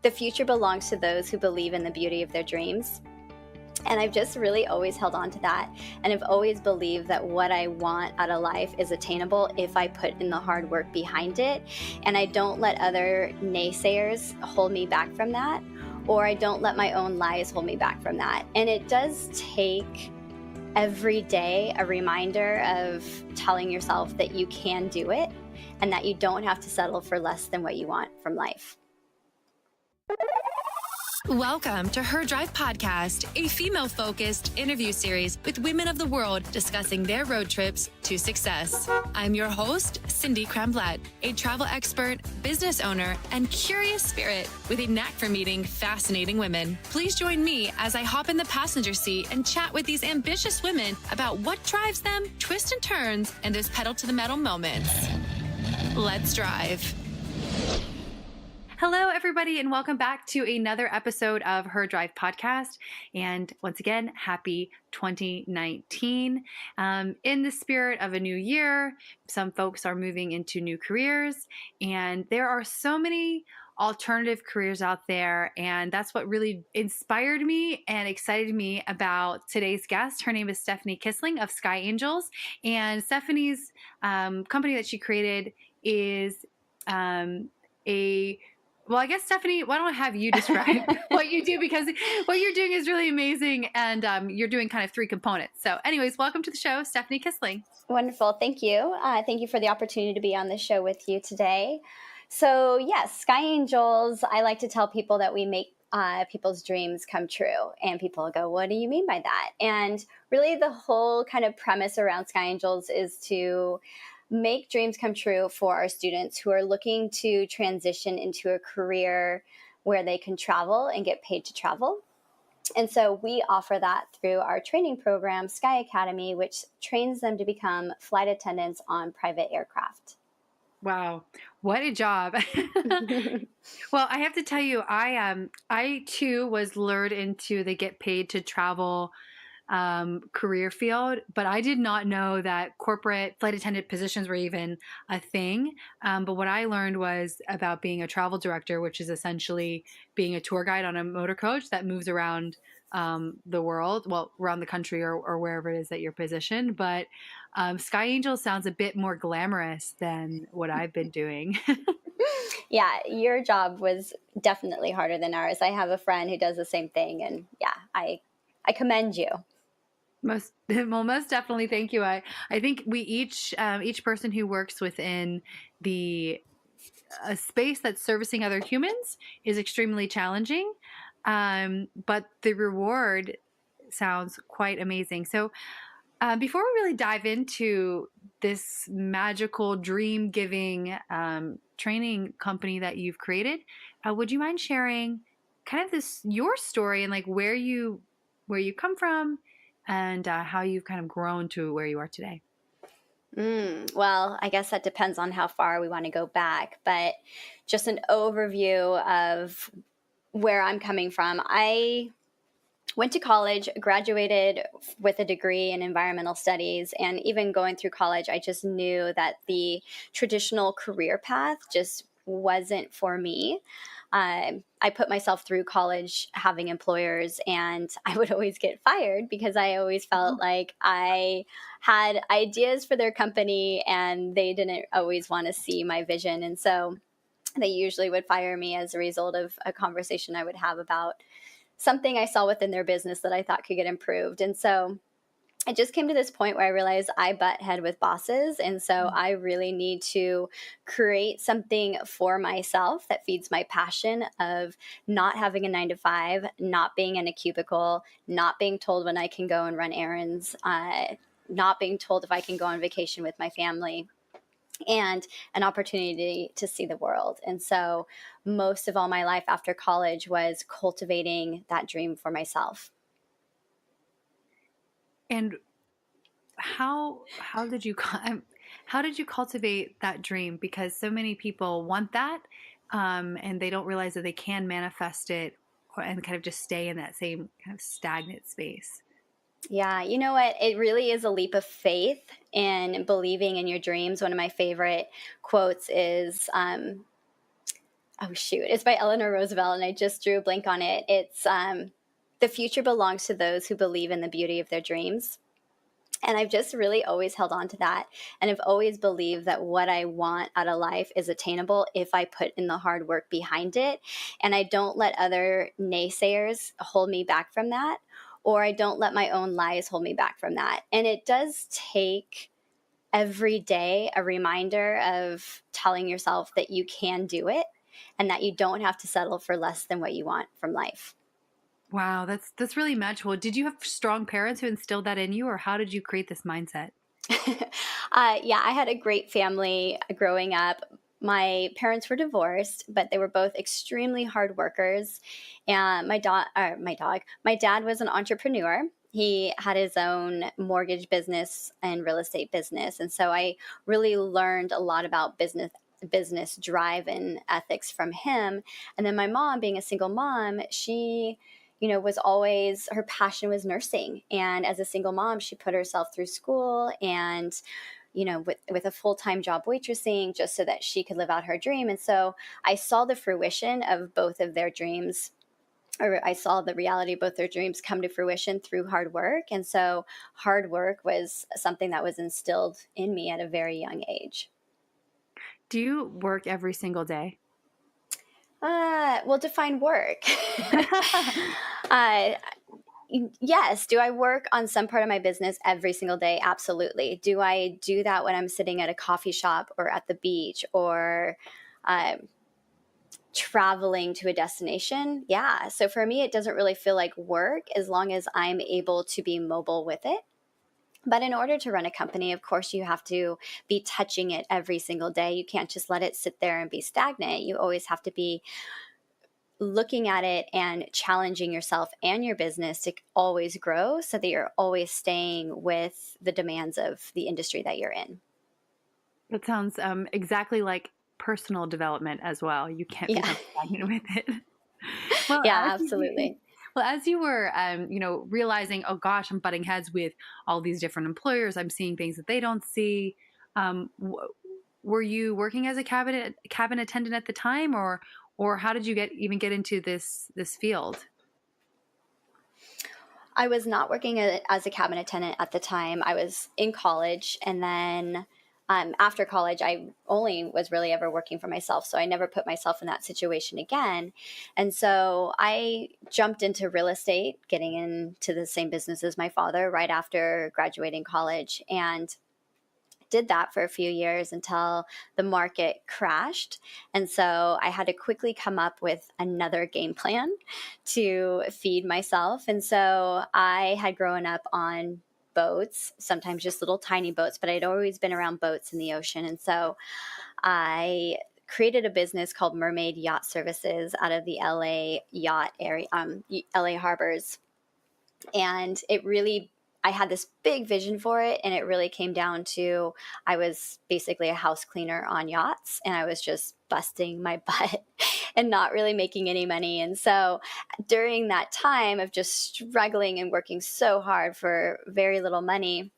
the future belongs to those who believe in the beauty of their dreams. And I've just really always held on to that. And I've always believed that what I want out of life is attainable if I put in the hard work behind it. And I don't let other naysayers hold me back from that, or I don't let my own lies hold me back from that. And it does take every day a reminder of telling yourself that you can do it and that you don't have to settle for less than what you want from life. Welcome to Her Drive Podcast, a female-focused interview series with women of the world discussing their road trips to success. I'm your host, Cindy Kramblatt, a travel expert, business owner, and curious spirit with a knack for meeting fascinating women. Please join me as I hop in the passenger seat and chat with these ambitious women about what drives them, twists and turns, and those pedal-to-the-metal moments. Let's drive. Hello, everybody, and welcome back to another episode of Her Drive Podcast. And once again, happy 2019. In the spirit of a new year, some folks are moving into new careers, and there are so many alternative careers out there. And that's what really inspired me and excited me about today's guest. Her name is Steffany Kisling of SkyAngels. And Steffany's company that she created is well, I guess, Steffany, why don't I have you describe what you do, because what you're doing is really amazing, and you're doing kind of three components. So anyways, welcome to the show, Steffany Kisling. Wonderful. Thank you. Thank you for the opportunity to be on the show with you today. So yes, Sky Angels, I like to tell people that we make people's dreams come true. And people go, what do you mean by that? And really the whole kind of premise around Sky Angels is to make dreams come true for our students who are looking to transition into a career where they can travel and get paid to travel. And so we offer that through our training program, Sky Academy, which trains them to become flight attendants on private aircraft. Wow, what a job. Well, I have to tell you, I too was lured into the get paid to travel career field, but I did not know that corporate flight attendant positions were even a thing. But what I learned was about being a travel director, which is essentially being a tour guide on a motor coach that moves around the world, well, around the country or wherever it is that you're positioned. But Sky Angel sounds a bit more glamorous than what I've been doing. Yeah, your job was definitely harder than ours. I have a friend who does the same thing, and yeah, I commend you. Most definitely. Thank you. I think we each person who works within a space that's servicing other humans is extremely challenging. But the reward sounds quite amazing. So before we really dive into this magical dream giving training company that you've created, would you mind sharing kind of your story and like where you come from and how you've kind of grown to where you are today? Well, I guess that depends on how far we want to go back, but just an overview of where I'm coming from. I went to college, graduated with a degree in environmental studies, and even going through college, I just knew that the traditional career path just wasn't for me. I put myself through college having employers, and I would always get fired because I always felt like I had ideas for their company and they didn't always want to see my vision. And so they usually would fire me as a result of a conversation I would have about something I saw within their business that I thought could get improved. And so I just came to this point where I realized I butt head with bosses. And so I really need to create something for myself that feeds my passion of not having a 9-to-5, not being in a cubicle, not being told when I can go and run errands, not being told if I can go on vacation with my family, and an opportunity to see the world. And so most of all my life after college was cultivating that dream for myself. And how did you cultivate that dream? Because so many people want that, and they don't realize that they can manifest it and kind of just stay in that same kind of stagnant space. Yeah, you know what? It really is a leap of faith in believing in your dreams. One of my favorite quotes is, Oh, shoot. It's by Eleanor Roosevelt, and I just drew a blank on it. It's the future belongs to those who believe in the beauty of their dreams. And I've just really always held on to that. And I've always believed that what I want out of life is attainable if I put in the hard work behind it. And I don't let other naysayers hold me back from that, or I don't let my own lies hold me back from that. And it does take every day a reminder of telling yourself that you can do it and that you don't have to settle for less than what you want from life. Wow, that's really magical. Did you have strong parents who instilled that in you, or how did you create this mindset? Yeah, I had a great family growing up. My parents were divorced, but they were both extremely hard workers. And my dad was an entrepreneur. He had his own mortgage business and real estate business, and so I really learned a lot about business drive and ethics from him. And then my mom, being a single mom, she was always, her passion was nursing. And as a single mom, she put herself through school and, with a full-time job waitressing just so that she could live out her dream. And so I saw the fruition of both of their dreams, or I saw the reality of both their dreams come to fruition through hard work. And so hard work was something that was instilled in me at a very young age. Do you work every single day? Well, define work. uh, yes. Do I work on some part of my business every single day? Absolutely. Do I do that when I'm sitting at a coffee shop or at the beach or uh, traveling to a destination? Yeah. So for me, it doesn't really feel like work as long as I'm able to be mobile with it. But in order to run a company, of course, you have to be touching it every single day. You can't just let it sit there and be stagnant. You always have to be looking at it and challenging yourself and your business to always grow so that you're always staying with the demands of the industry that you're in. That sounds exactly like personal development as well. You can't Yeah. become stagnant with it. Well, Yeah, absolutely. as you were, realizing, oh gosh, I'm butting heads with all these different employers. I'm seeing things that they don't see. Were you working as a cabin attendant at the time, or how did you get into this field? I was not working as a cabin attendant at the time. I was in college, and then after college, I only was really ever working for myself. So I never put myself in that situation again. And so I jumped into real estate, getting into the same business as my father right after graduating college, and did that for a few years until the market crashed. And so I had to quickly come up with another game plan to feed myself. And so I had grown up on boats, sometimes just little tiny boats, but I'd always been around boats in the ocean. And so I created a business called Mermaid Yacht Services out of the LA yacht area, LA harbors. And I had this big vision for it, and it really came down to, I was basically a house cleaner on yachts, and I was just busting my butt and not really making any money. And so during that time of just struggling and working so hard for very little money,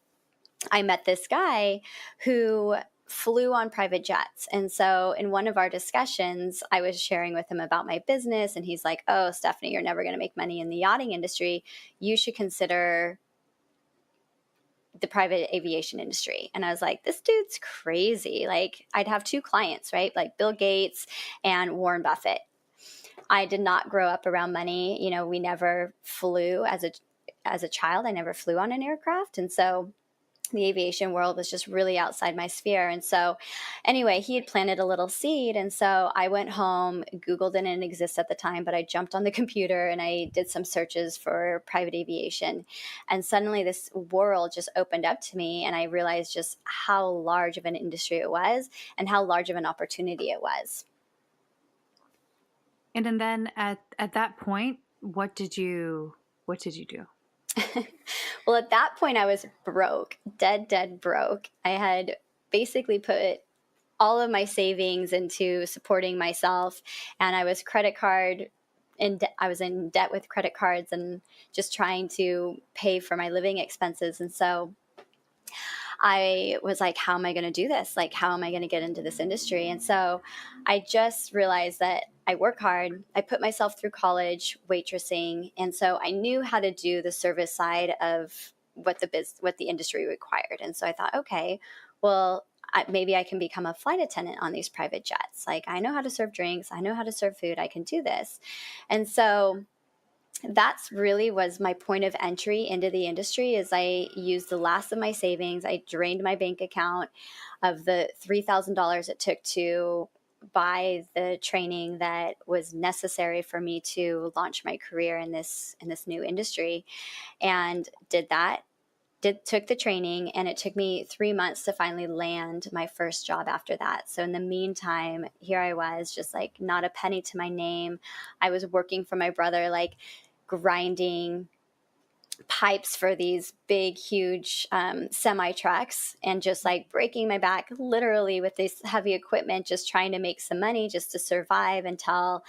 I met this guy who flew on private jets. And so in one of our discussions, I was sharing with him about my business, and he's like, "Oh, Stefany, you're never going to make money in the yachting industry. You should consider the private aviation industry." And I was like, this dude's crazy. Like, I'd have two clients, right? Like Bill Gates and Warren Buffett. I did not grow up around money. We never flew as a child. I never flew on an aircraft. And so the aviation world was just really outside my sphere. And so anyway, he had planted a little seed. And so I went home. Google didn't exist at the time, but I jumped on the computer and I did some searches for private aviation. And suddenly this world just opened up to me, and I realized just how large of an industry it was and how large of an opportunity it was. And then at that point, what did you do? Well, at that point, I was broke, dead broke. I had basically put all of my savings into supporting myself, and I was I was in debt with credit cards and just trying to pay for my living expenses. And so I was like, how am I going to do this? Like, how am I going to get into this industry? And so I just realized that I work hard. I put myself through college waitressing. And so I knew how to do the service side of what the industry required. And so I thought, okay, well, maybe I can become a flight attendant on these private jets. Like, I know how to serve drinks. I know how to serve food. I can do this. And so that's really was my point of entry into the industry. Is I used the last of my savings. I drained my bank account of the $3,000 it took to buy the training that was necessary for me to launch my career in this new industry, and did that. Took the training, and it took me 3 months to finally land my first job after that. So in the meantime, here I was, just like not a penny to my name. I was working for my brother, like grinding pipes for these big, huge semi trucks, and just like breaking my back literally with this heavy equipment, just trying to make some money just to survive until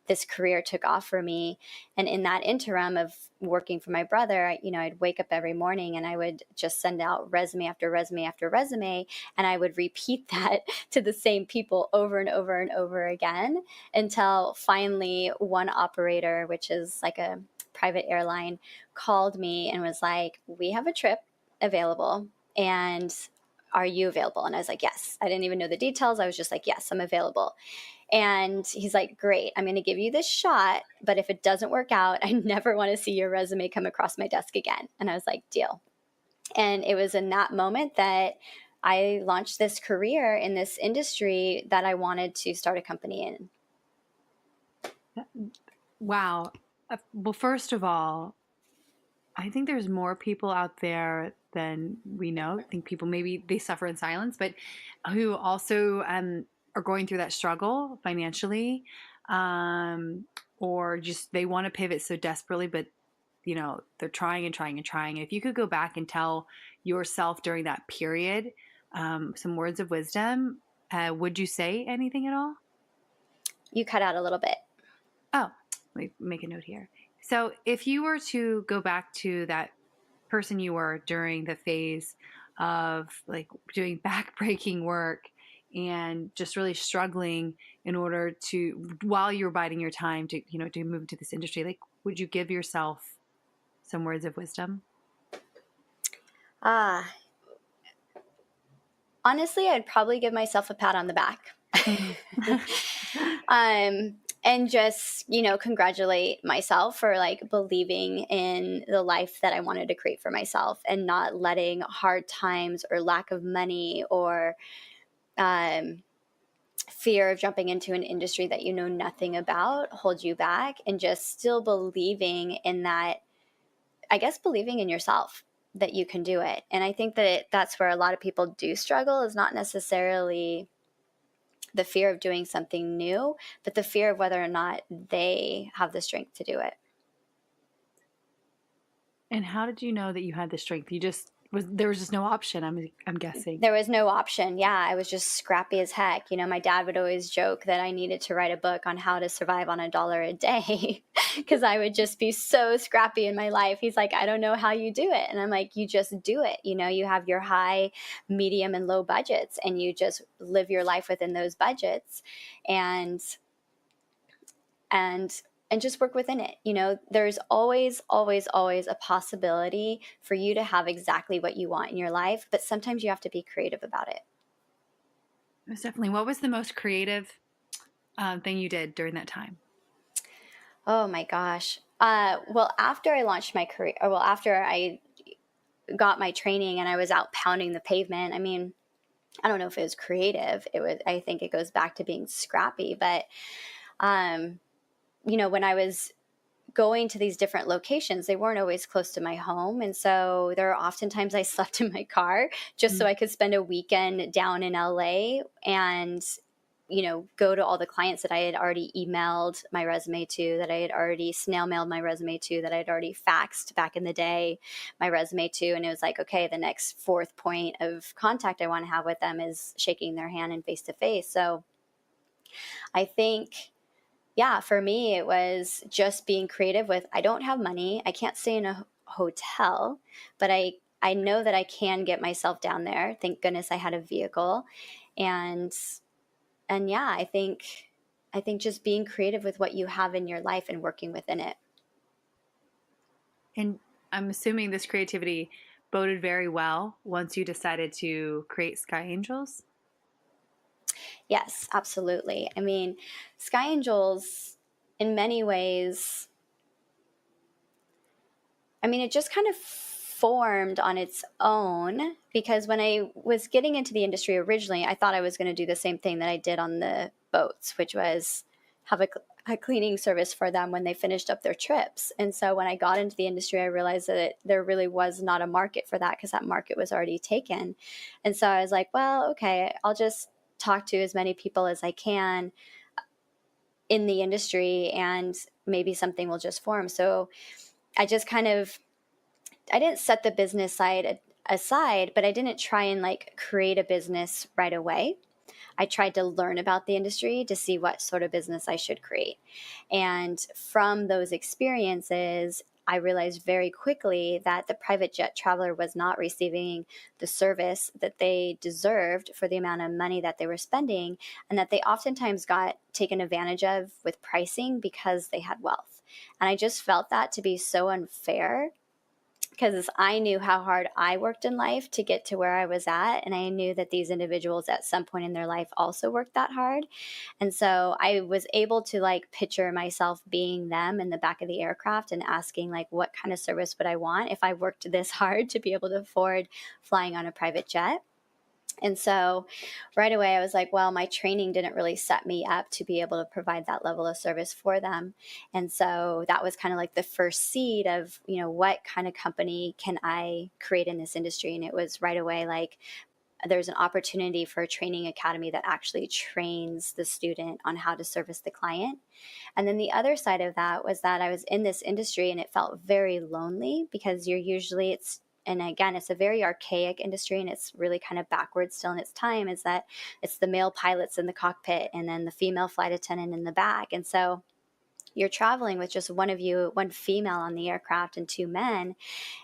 this career took off for me. And in that interim of working for my brother, I'd wake up every morning and I would just send out resume after resume after resume. And I would repeat that to the same people over and over and over again until finally one operator, which is like a private airline, called me and was like, we have a trip available, and are you available? And I was like, yes. I didn't even know the details. I was just like, yes, I'm available. And he's like, great, I'm going to give you this shot, but if it doesn't work out, I never want to see your resume come across my desk again. And I was like, deal. And it was in that moment that I launched this career in this industry that I wanted to start a company in. Wow. Well, first of all, I think there's more people out there than we know. I think people, maybe they suffer in silence, but who also are going through that struggle financially, or just they want to pivot so desperately, but they're trying and trying and trying. If you could go back and tell yourself during that period some words of wisdom, would you say anything at all? You cut out a little bit. Oh, let me make a note here. So if you were to go back to that person you were during the phase of like doing backbreaking work and just really struggling in order to, while you're biding your time to, to move into this industry, like, would you give yourself some words of wisdom? Honestly, I'd probably give myself a pat on the back. And just, congratulate myself for like believing in the life that I wanted to create for myself, and not letting hard times or lack of money or fear of jumping into an industry that you know nothing about hold you back, and just still believing in that, I guess, believing in yourself that you can do it. And I think that that's where a lot of people do struggle, is not necessarily the fear of doing something new, but the fear of whether or not they have the strength to do it. And how did you know that you had the strength? There was just no option, I'm guessing. There was no option. Yeah, I was just scrappy as heck. My dad would always joke that I needed to write a book on how to survive on $1 a day because I would just be so scrappy in my life. He's like, I don't know how you do it. And I'm like, you just do it. You have your high, medium, and low budgets, and you just live your life within those budgets and just work within it. There's always, always, always a possibility for you to have exactly what you want in your life, but sometimes you have to be creative about it. Most definitely. What was the most creative thing you did during that time? Oh my gosh. Well, after I launched my career, after I got my training and I was out pounding the pavement, I mean, I don't know if it was creative. I think it goes back to being scrappy, but, when I was going to these different locations, they weren't always close to my home. And so there are oftentimes I slept in my car just so I could spend a weekend down in LA and, go to all the clients that I had already emailed my resume to, that I had already snail mailed my resume to, that I had already faxed back in the day my resume to. And it was like, okay, the next fourth point of contact I want to have with them is shaking their hand and face to face. So I think, yeah, for me, it was just being creative with, I don't have money. I can't stay in a hotel, but I I know that I can get myself down there. Thank goodness I had a vehicle. And yeah, I think just being creative with what you have in your life and working within it. And I'm assuming this creativity boded very well once you decided to create SkyAngels. Yes, absolutely. I mean, SkyAngels, in many ways, I mean, it just kind of formed on its own, because when I was getting into the industry originally, I thought I was going to do the same thing that I did on the boats, which was have a cleaning service for them when they finished up their trips. And so when I got into the industry, I realized that there really was not a market for that, because that market was already taken. And so I was like, well, okay, I'll just talk to as many people as I can in the industry, and maybe something will just form. So I just kind of, I didn't set the business side aside, but I didn't try and like create a business right away. I tried to learn about the industry to see what sort of business I should create. And from those experiences, I realized very quickly that the private jet traveler was not receiving the service that they deserved for the amount of money that they were spending, and that they oftentimes got taken advantage of with pricing because they had wealth. And I just felt that to be so unfair, because I knew how hard I worked in life to get to where I was at. And I knew that these individuals at some point in their life also worked that hard. And so I was able to like picture myself being them in the back of the aircraft and asking like, what kind of service would I want if I worked this hard to be able to afford flying on a private jet? And so right away, I was like, well, my training didn't really set me up to be able to provide that level of service for them. And so that was kind of like the first seed of, what kind of company can I create in this industry? And it was right away like, there's an opportunity for a training academy that actually trains the student on how to service the client. And then the other side of that was that I was in this industry and it felt very lonely, because and again, it's a very archaic industry, and it's really kind of backwards still in its time, is that it's the male pilots in the cockpit and then the female flight attendant in the back. And so you're traveling with just one female on the aircraft and two men.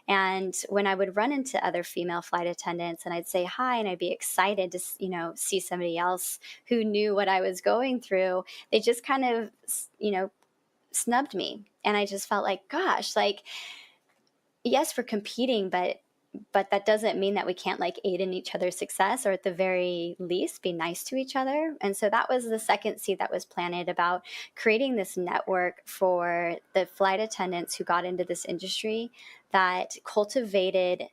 And when I would run into other female flight attendants and I'd say hi and I'd be excited to, see somebody else who knew what I was going through, they just kind of, snubbed me. And I just felt like, gosh, like, yes, we're competing, but that doesn't mean that we can't like aid in each other's success, or at the very least be nice to each other. And so that was the second seed that was planted, about creating this network for the flight attendants who got into this industry, that cultivated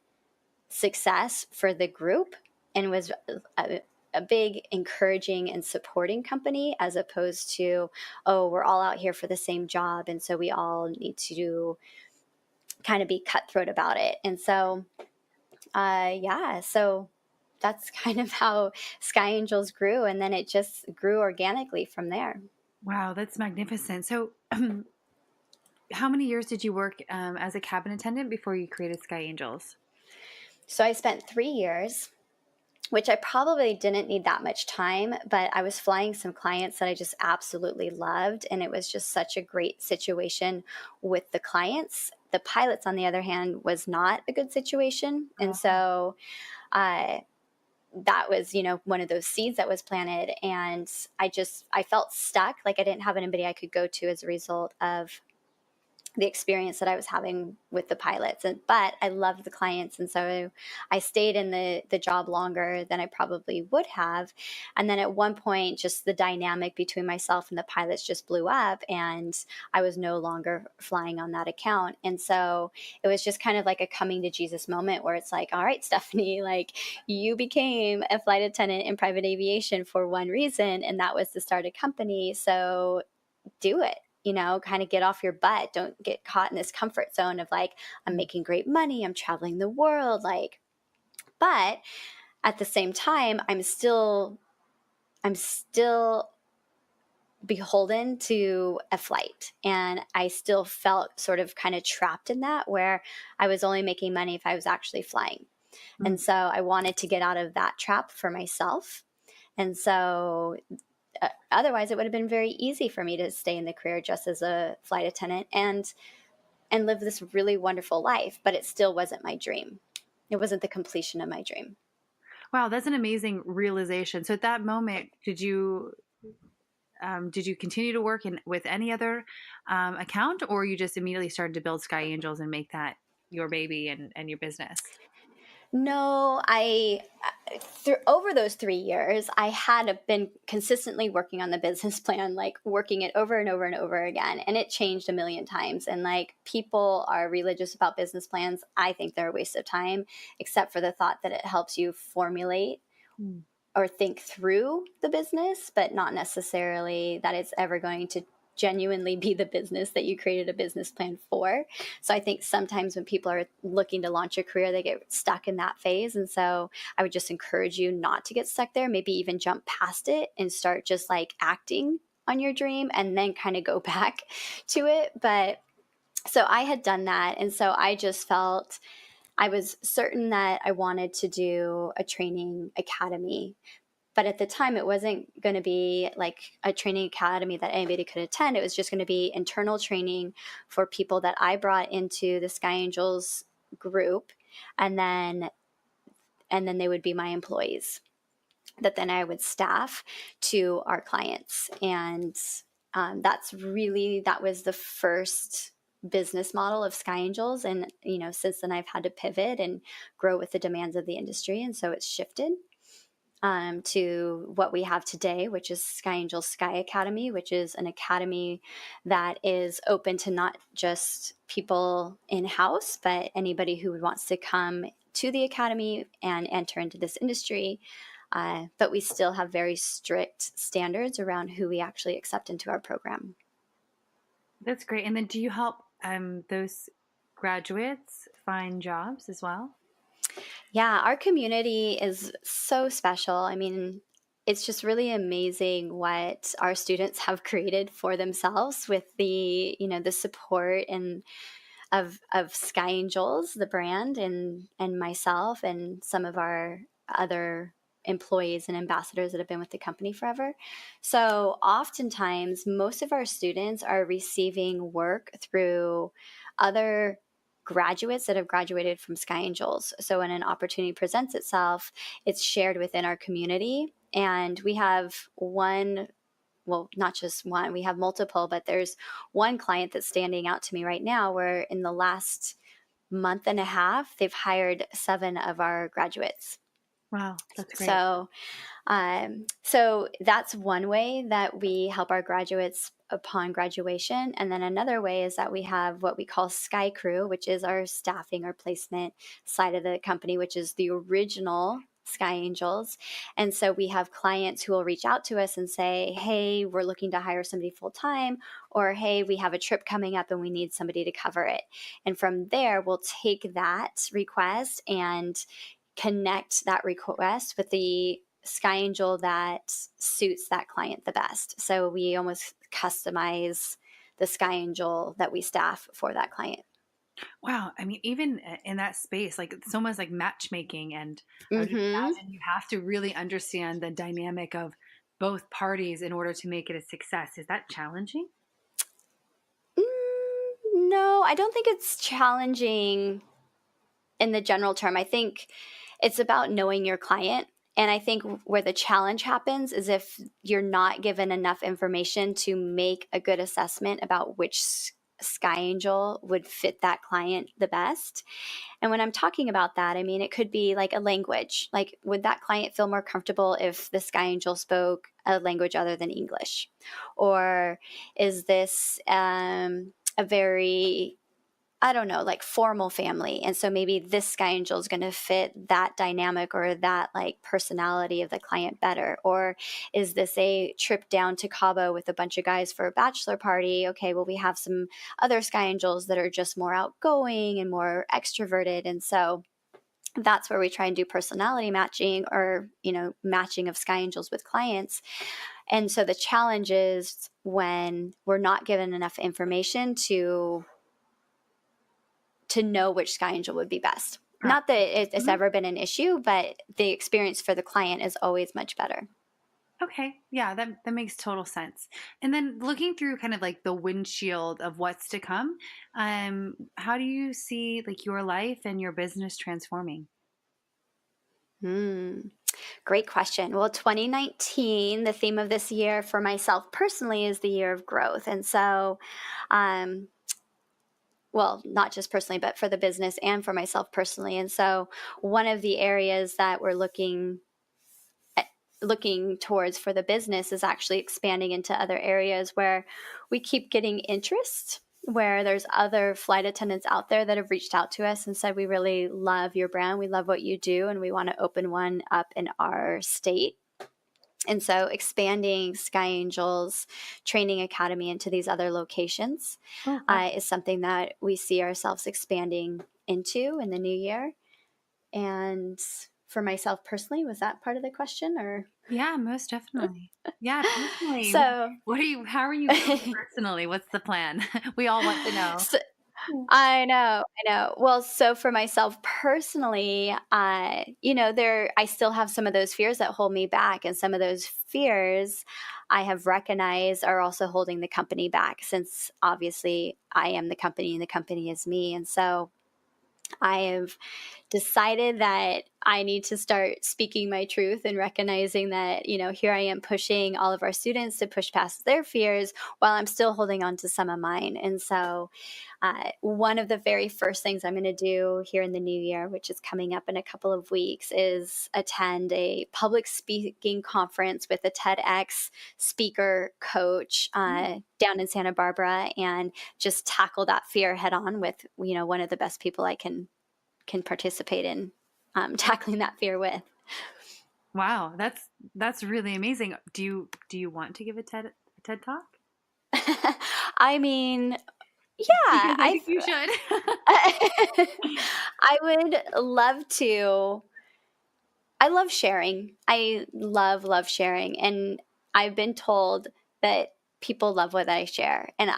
success for the group and was a big encouraging and supporting company, as opposed to, oh, we're all out here for the same job, and so we all need to kind of be cutthroat about it. And so so that's kind of how SkyAngels grew, and then it just grew organically from there. Wow, that's magnificent. So, how many years did you work as a cabin attendant before you created SkyAngels? So I spent 3 years, which I probably didn't need that much time, but I was flying some clients that I just absolutely loved, and it was just such a great situation with the clients. The pilots, on the other hand, was not a good situation. And so that was, one of those seeds that was planted. And I felt stuck. Like I didn't have anybody I could go to as a result of the experience that I was having with the pilots. But I loved the clients. And so I stayed in the job longer than I probably would have. And then at one point, just the dynamic between myself and the pilots just blew up, and I was no longer flying on that account. And so it was just kind of like a coming to Jesus moment, where it's like, all right, Stefany, like, you became a flight attendant in private aviation for one reason, and that was to start a company. So do it. Kind of get off your butt. Don't get caught in this comfort zone of like, I'm making great money, I'm traveling the world, like, but at the same time, I'm still beholden to a flight. And I still felt sort of kind of trapped in that, where I was only making money if I was actually flying. And so I wanted to get out of that trap for myself. And so otherwise, it would have been very easy for me to stay in the career just as a flight attendant and live this really wonderful life, but it still wasn't my dream. It wasn't the completion of my dream. Wow, that's an amazing realization. So at that moment, did you continue to work with any other account, or you just immediately started to build Sky Angels and make that your baby and your business? No, over those 3 years, I had been consistently working on the business plan, like working it over and over and over again. And it changed a million times. And like people are religious about business plans. I think they're a waste of time, except for the thought that it helps you formulate Mm. or think through the business, but not necessarily that it's ever going to genuinely be the business that you created a business plan for. So I think sometimes when people are looking to launch a career, they get stuck in that phase. And so I would just encourage you not to get stuck there, maybe even jump past it and start just like acting on your dream and then kind of go back to it. But so I had done that. And so I just felt I was certain that I wanted to do a training academy, but at the time it wasn't going to be like a training academy that anybody could attend. It was just going to be internal training for people that I brought into the Sky Angels group, and then they would be my employees that then I would staff to our clients. And that was the first business model of Sky Angels. And, since then I've had to pivot and grow with the demands of the industry. And so it's shifted to what we have today, which is Sky Angels Sky Academy, which is an academy that is open to not just people in-house, but anybody who wants to come to the academy and enter into this industry. But we still have very strict standards around who we actually accept into our program. That's great. And then do you help those graduates find jobs as well? Yeah, our community is so special. I mean, it's just really amazing what our students have created for themselves with the support and of Sky Angels, the brand, and myself and some of our other employees and ambassadors that have been with the company forever. So oftentimes, most of our students are receiving work through other graduates that have graduated from Sky Angels. So when an opportunity presents itself, it's shared within our community. And we have not just one, we have multiple, but there's one client that's standing out to me right now where in the last month and a half, they've hired 7 of our graduates. Wow, that's great. So that's one way that we help our graduates upon graduation. And then another way is that we have what we call Sky Crew, which is our staffing or placement side of the company, which is the original Sky Angels. And so we have clients who will reach out to us and say, hey, we're looking to hire somebody full time, or hey, we have a trip coming up and we need somebody to cover it. And from there, we'll take that request and connect that request with the Sky Angel that suits that client the best. So we almost customize the Sky Angel that we staff for that client. Wow. I mean, even in that space, like it's almost like matchmaking. And I would just Mm-hmm. imagine you have to really understand the dynamic of both parties in order to make it a success. Is that challenging? No, I don't think it's challenging in the general term. I think it's about knowing your client. And I think where the challenge happens is if you're not given enough information to make a good assessment about which Sky Angel would fit that client the best. And when I'm talking about that, I mean, it could be like a language. Like, would that client feel more comfortable if the Sky Angel spoke a language other than English? Or is this a very, I don't know, like formal family? And so maybe this Sky Angel is going to fit that dynamic or that like personality of the client better. Or is this a trip down to Cabo with a bunch of guys for a bachelor party? Okay, well, we have some other Sky Angels that are just more outgoing and more extroverted. And so that's where we try and do personality matching or, matching of Sky Angels with clients. And so the challenge is when we're not given enough information to know which Sky Angel would be best. Correct. Not that it's Mhm. ever been an issue, but the experience for the client is always much better. Okay. Yeah, that makes total sense. And then looking through kind of like the windshield of what's to come, how do you see like your life and your business transforming? Great question. Well, 2019, the theme of this year for myself personally is the year of growth. And so, um, well, not just personally, but for the business and for myself personally. And so, one of the areas that we're looking towards for the business is actually expanding into other areas where we keep getting interest, where there's other flight attendants out there that have reached out to us and said, we really love your brand, we love what you do, and we want to open one up in our state. And so expanding SkyAngels Training Academy into these other locations is something that we see ourselves expanding into in the new year. And for myself personally, was that part of the question, or? Yeah, most definitely. Yeah, personally. So How are you feeling personally? What's the plan? We all want to know. so I know. Well, so for myself personally, I still have some of those fears that hold me back, and some of those fears I have recognized are also holding the company back, since obviously I am the company and the company is me. And so I have decided that I need to start speaking my truth and recognizing that, here I am pushing all of our students to push past their fears while I'm still holding on to some of mine. And so, one of the very first things I'm going to do here in the new year, which is coming up in a couple of weeks, is attend a public speaking conference with a TEDx speaker coach down in Santa Barbara, and just tackle that fear head on with, one of the best people I can participate in tackling that fear with. Wow, that's really amazing. Do you want to give a TED talk? I mean, Because yeah, I think you should. I would love to. I love sharing. I love sharing, and I've been told that people love what I share, and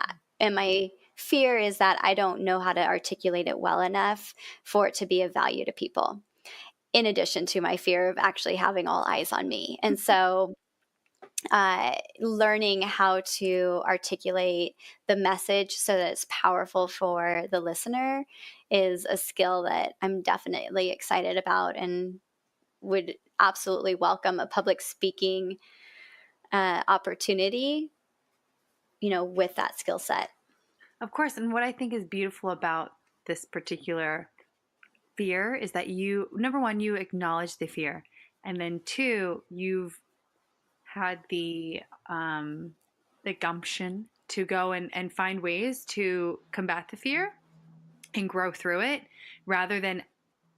my fear is that I don't know how to articulate it well enough for it to be of value to people, in addition to my fear of actually having all eyes on me. And so learning how to articulate the message so that it's powerful for the listener is a skill that I'm definitely excited about, and would absolutely welcome a public speaking opportunity, with that skill set. Of course, and what I think is beautiful about this particular fear is that number one, you acknowledge the fear, and then two, you've had the gumption to go and find ways to combat the fear and grow through it, rather than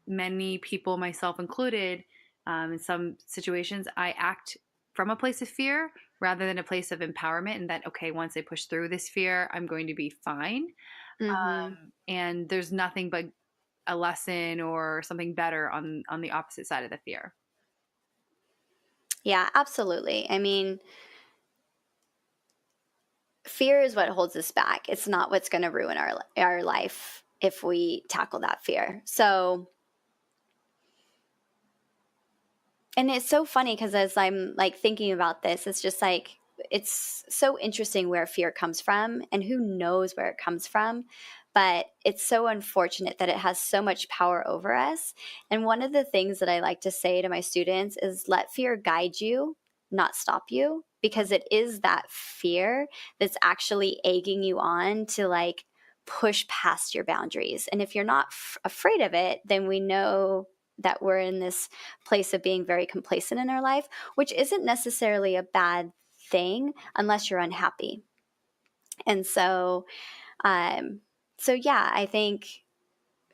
many people, myself included, in some situations, I act from a place of fear rather than a place of empowerment, and that, okay, once I push through this fear, I'm going to be fine. And there's nothing but a lesson or something better on the opposite side of the fear. Yeah, absolutely. I mean, fear is what holds us back. It's not what's going to ruin our life if we tackle that fear. So, and it's so funny because as I'm like thinking about this, it's just like, it's so interesting where fear comes from, and who knows where it comes from. But it's so unfortunate that it has so much power over us. And one of the things that I like to say to my students is, let fear guide you, not stop you, because it is that fear that's actually egging you on to like push past your boundaries. And if you're not afraid of it, then we know that we're in this place of being very complacent in our life, which isn't necessarily a bad thing unless you're unhappy. And so, yeah, I think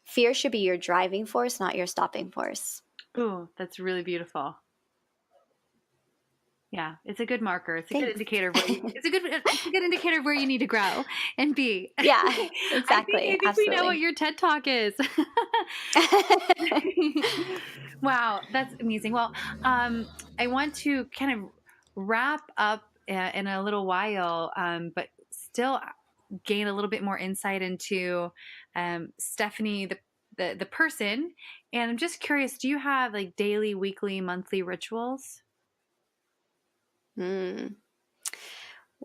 fear should be your driving force, not your stopping force. Ooh, that's really beautiful. Yeah, it's a good marker. It's a good indicator of it's a good indicator of where you need to grow and be. Yeah, exactly. I think we know what your TED Talk is. Wow, that's amazing. Well, I want to kind of wrap up in a little while, but still gain a little bit more insight into Steffany, the person. And I'm just curious, do you have like daily, weekly, monthly rituals?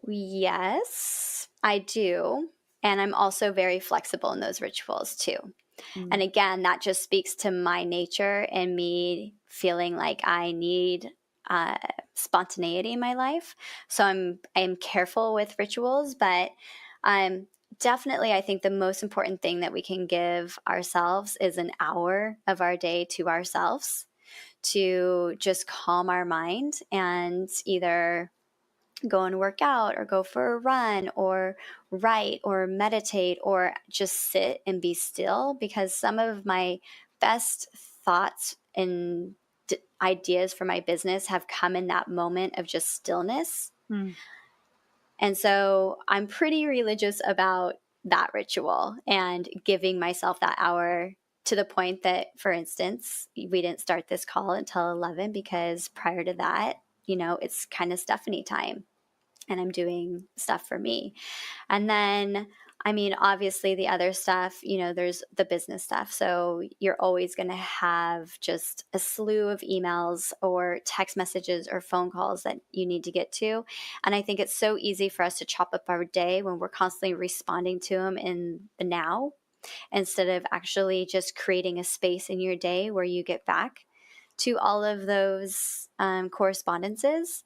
Yes, I do. And I'm also very flexible in those rituals too. And again, that just speaks to my nature and me feeling like I need spontaneity in my life. So I'm careful with rituals, but definitely I think the most important thing that we can give ourselves is an hour of our day to ourselves to just calm our mind and either go and work out or go for a run or write or meditate or just sit and be still, because some of my best thoughts and ideas for my business have come in that moment of just stillness. And so I'm pretty religious about that ritual and giving myself that hour, to the point that, for instance, we didn't start this call until 11 because prior to that, it's kind of Steffany time and I'm doing stuff for me. And then, I mean, obviously the other stuff, there's the business stuff. So you're always going to have just a slew of emails or text messages or phone calls that you need to get to. And I think it's so easy for us to chop up our day when we're constantly responding to them in the now, instead of actually just creating a space in your day where you get back to all of those correspondences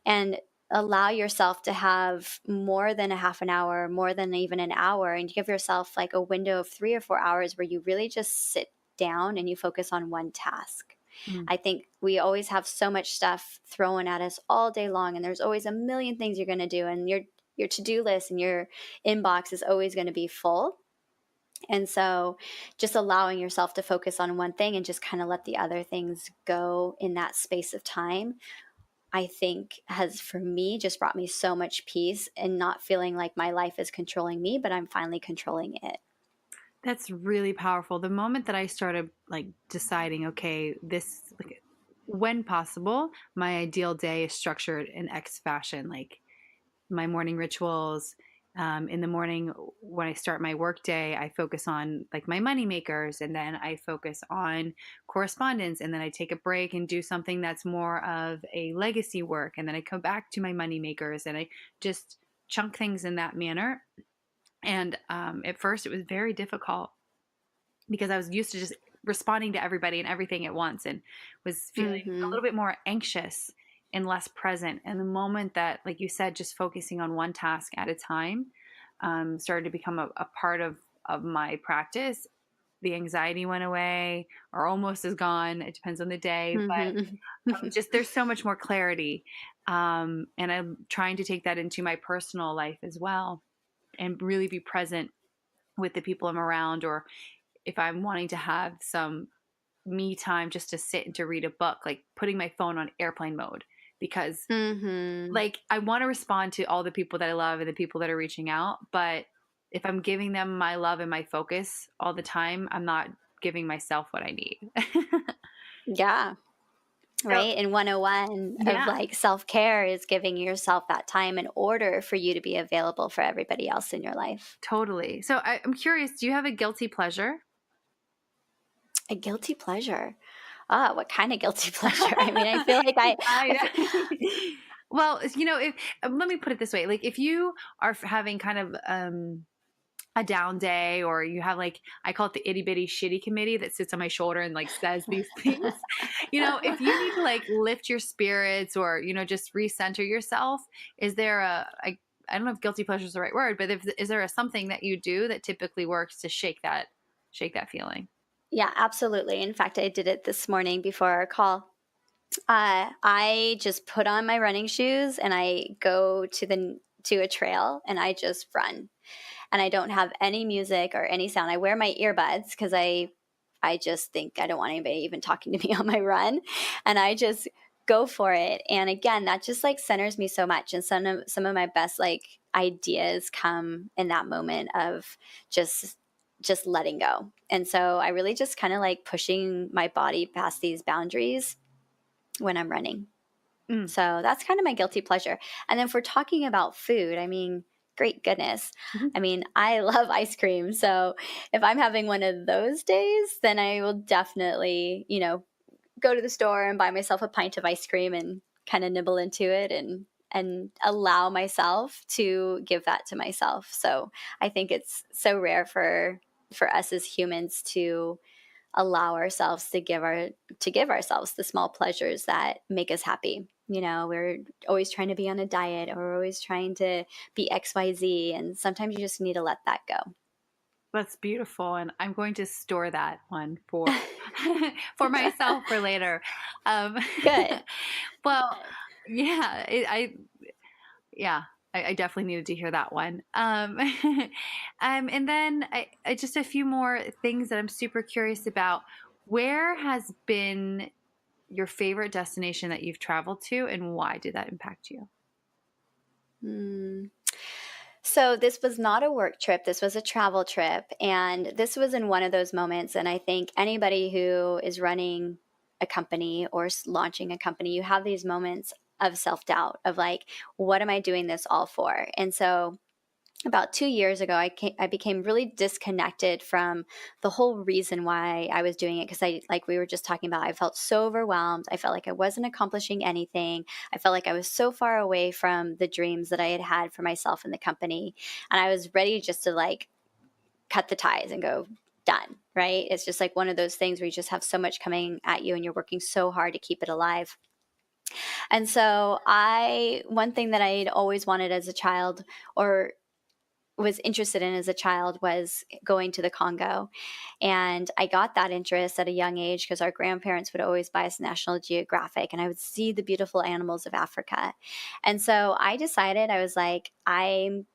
and allow yourself to have more than a half an hour, more than even an hour, and give yourself like a window of 3 or 4 hours where you really just sit down and you focus on one task. I think we always have so much stuff thrown at us all day long, and there's always a million things you're going to do, and your to-do list and your inbox is always going to be full. And so just allowing yourself to focus on one thing and just kind of let the other things go in that space of time, I think has, for me, just brought me so much peace and not feeling like my life is controlling me, but I'm finally controlling it. That's really powerful. The moment that I started like deciding, okay, this, like, when possible, my ideal day is structured in X fashion, like my morning rituals. In the morning, when I start my work day, I focus on like my money makers, and then I focus on correspondence, and then I take a break and do something that's more of a legacy work, and then I come back to my money makers, and I just chunk things in that manner. And at first, it was very difficult because I was used to just responding to everybody and everything at once, and was feeling a little bit more anxious and less present. And the moment that, like you said, just focusing on one task at a time started to become a part of my practice, the anxiety went away or almost is gone. It depends on the day, but just there's so much more clarity. And I'm trying to take that into my personal life as well and really be present with the people I'm around, or if I'm wanting to have some me time just to sit and to read a book, like putting my phone on airplane mode, because like I want to respond to all the people that I love and the people that are reaching out, but if I'm giving them my love and my focus all the time, I'm not giving myself what I need. Yeah. Right. And 101 of like self-care is giving yourself that time in order for you to be available for everybody else in your life. Totally. So I'm curious, do you have a guilty pleasure? A guilty pleasure? What kind of guilty pleasure? I mean, I feel like well, if let me put it this way, like if you are having kind of a down day, or you have, like, I call it the itty bitty shitty committee that sits on my shoulder and like says these things, if you need to like lift your spirits or, just recenter yourself, is there I don't know if guilty pleasure is the right word, but is there something that you do that typically works to shake that feeling? Yeah, absolutely. In fact, I did it this morning before our call. I just put on my running shoes and I go to a trail and I just run. And I don't have any music or any sound. I wear my earbuds because I just think I don't want anybody even talking to me on my run. And I just go for it. And again, that just like centers me so much. And some of my best like ideas come in that moment of just letting go. And so I really just kind of like pushing my body past these boundaries when I'm running. So that's kind of my guilty pleasure. And then if we're talking about food, I mean, great goodness. I mean, I love ice cream. So if I'm having one of those days, then I will definitely, go to the store and buy myself a pint of ice cream and kind of nibble into it and allow myself to give that to myself. So I think it's so rare for for us as humans to allow ourselves to give ourselves the small pleasures that make us happy. We're always trying to be on a diet, or we're always trying to be XYZ, and sometimes you just need to let that go. That's beautiful, and I'm going to store that one for for myself for later. Um, Good. well, yeah, yeah, I definitely needed to hear that one. And then I just a few more things that I'm super curious about. Where has been your favorite destination that you've traveled to, and why did that impact you? Hmm. So this was not a work trip. This was a travel trip. And this was in one of those moments. And I think anybody who is running a company or launching a company, you have these moments of self-doubt of like, what am I doing this all for? And so about 2 years ago, I became really disconnected from the whole reason why I was doing it. Because like we were just talking about, I felt so overwhelmed. I felt like I wasn't accomplishing anything. I felt like I was so far away from the dreams that I had had for myself and the company. And I was ready just to like cut the ties and go, done, right? It's just like one of those things where you just have so much coming at you and you're working so hard to keep it alive. And so one thing that I had always wanted as a child, or was interested in as a child, was going to the Congo. And I got that interest at a young age because our grandparents would always buy us National Geographic, and I would see the beautiful animals of Africa. And so I decided, I was like, I'm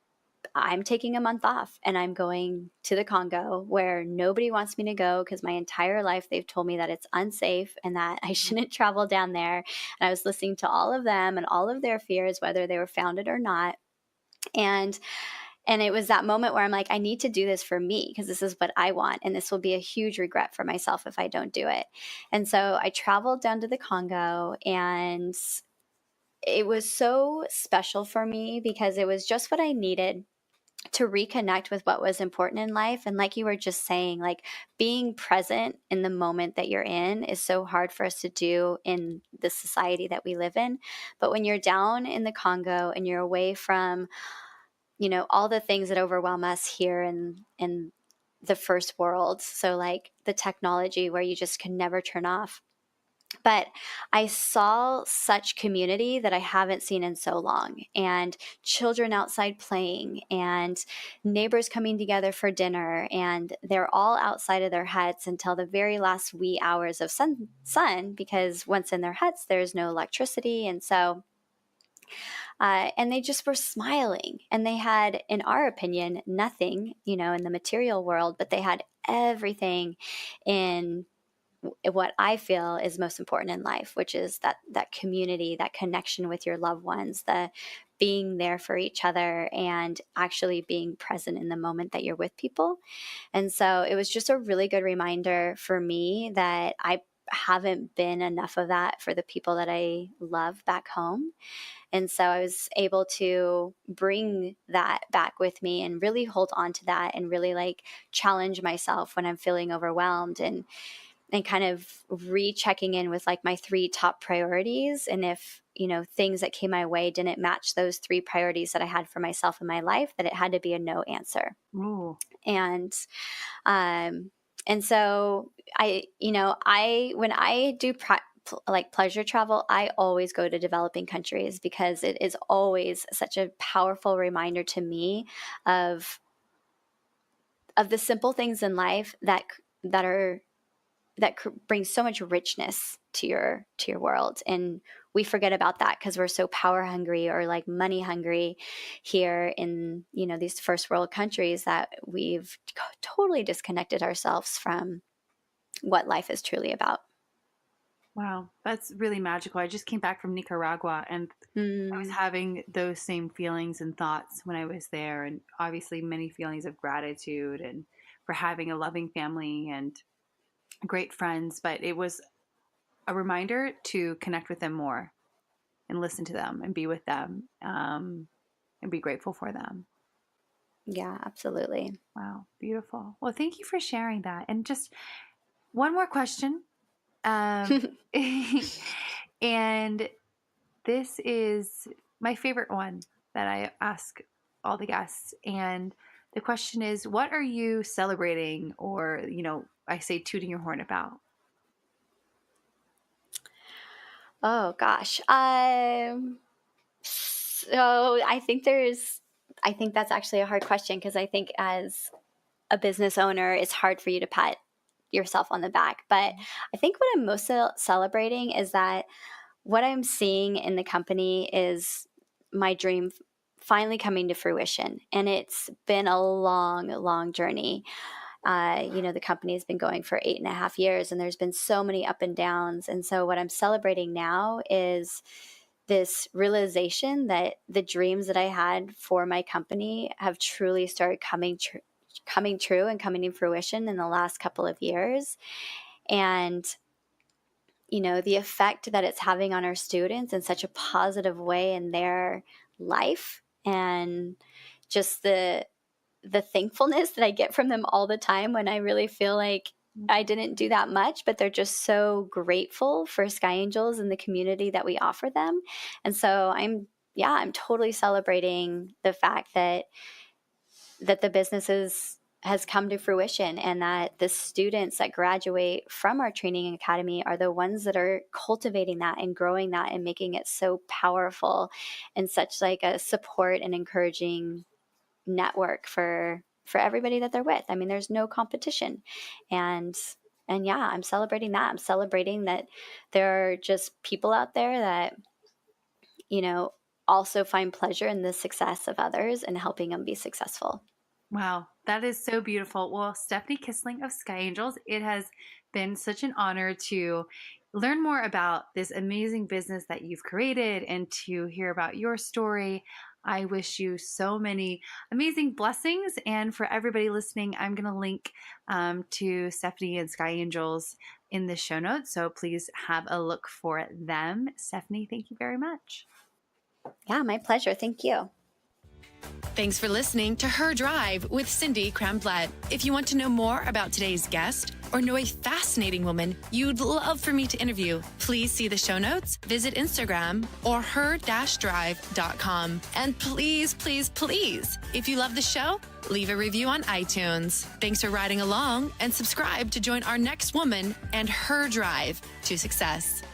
taking a month off and I'm going to the Congo, where nobody wants me to go because my entire life they've told me that it's unsafe and that I shouldn't travel down there. And I was listening to all of them and all of their fears, whether they were founded or not. And it was that moment where I'm like, I need to do this for me because this is what I want. And this will be a huge regret for myself if I don't do it. And so I traveled down to the Congo, and it was so special for me because it was just what I needed to reconnect with what was important in life. And like you were just saying, like being present in the moment that you're in is so hard for us to do in the society that we live in. But when you're down in the Congo and you're away from all the things that overwhelm us here in the first world. So like the technology where you just can never turn off. But I saw such community that I haven't seen in so long, and children outside playing, and neighbors coming together for dinner, and they're all outside of their huts until the very last wee hours of sun, because once in their huts, there's no electricity. And so and they just were smiling, and they had, in our opinion, nothing, in the material world, but they had everything in what I feel is most important in life, which is that community, that connection with your loved ones, the being there for each other and actually being present in the moment that you're with people. And so it was just a really good reminder for me that I haven't been enough of that for the people that I love back home. And so I was able to bring that back with me and really hold on to that and really like challenge myself when I'm feeling overwhelmed, and kind of rechecking in with like my 3 top priorities. And if, things that came my way didn't match those 3 priorities that I had for myself in my life, that it had to be a no answer. Ooh. And, um, and so when I do like pleasure travel, I always go to developing countries because it is always such a powerful reminder to me of the simple things in life that are that brings so much richness to your world. And we forget about that because we're so power hungry or like money hungry here in these first world countries, that we've totally disconnected ourselves from what life is truly about. Wow, that's really magical. I just came back from Nicaragua, and I was Mm, having those same feelings and thoughts when I was there, and obviously many feelings of gratitude and for having a loving family and great friends. But it was a reminder to connect with them more and listen to them and be with them, and be grateful for them. yeah, absolutely. Wow, beautiful. Well, thank you for sharing that. And just one more question. Um, and this is my favorite one that I ask all the guests. And the question is, what are you celebrating or, I say tooting your horn about? Oh gosh. So I think that's actually a hard question, because I think as a business owner, it's hard for you to pat yourself on the back. But I think what I'm most celebrating is that what I'm seeing in the company is my dream finally coming to fruition. And it's been a long, long journey. The company has been going for 8.5 years, and there's been so many up and downs. And so what I'm celebrating now is this realization that the dreams that I had for my company have truly started coming true and coming to fruition in the last couple of years. And the effect that it's having on our students in such a positive way in their life, and just the thankfulness that I get from them all the time when I really feel like I didn't do that much, but they're just so grateful for SkyAngels and the community that we offer them. And so I'm totally celebrating the fact that the businesses has come to fruition, and that the students that graduate from our training academy are the ones that are cultivating that and growing that and making it so powerful and such like a support and encouraging network for everybody that they're with. I mean, there's no competition. And yeah, I'm celebrating that. I'm celebrating that there are just people out there that, also find pleasure in the success of others and helping them be successful. Wow, that is so beautiful. Well, Steffany Kisling of SkyAngels, it has been such an honor to learn more about this amazing business that you've created and to hear about your story. I wish you so many amazing blessings. And for everybody listening, I'm going to link to Steffany and SkyAngels in the show notes. So please have a look for them. Steffany, thank you very much. Yeah, my pleasure. Thank you. Thanks for listening to Her Drive with Cindy Cramblett. If you want to know more about today's guest or know a fascinating woman you'd love for me to interview, please see the show notes, visit Instagram or her-drive.com. And please, please, please, if you love the show, leave a review on iTunes. Thanks for riding along, and subscribe to join our next woman and her drive to success.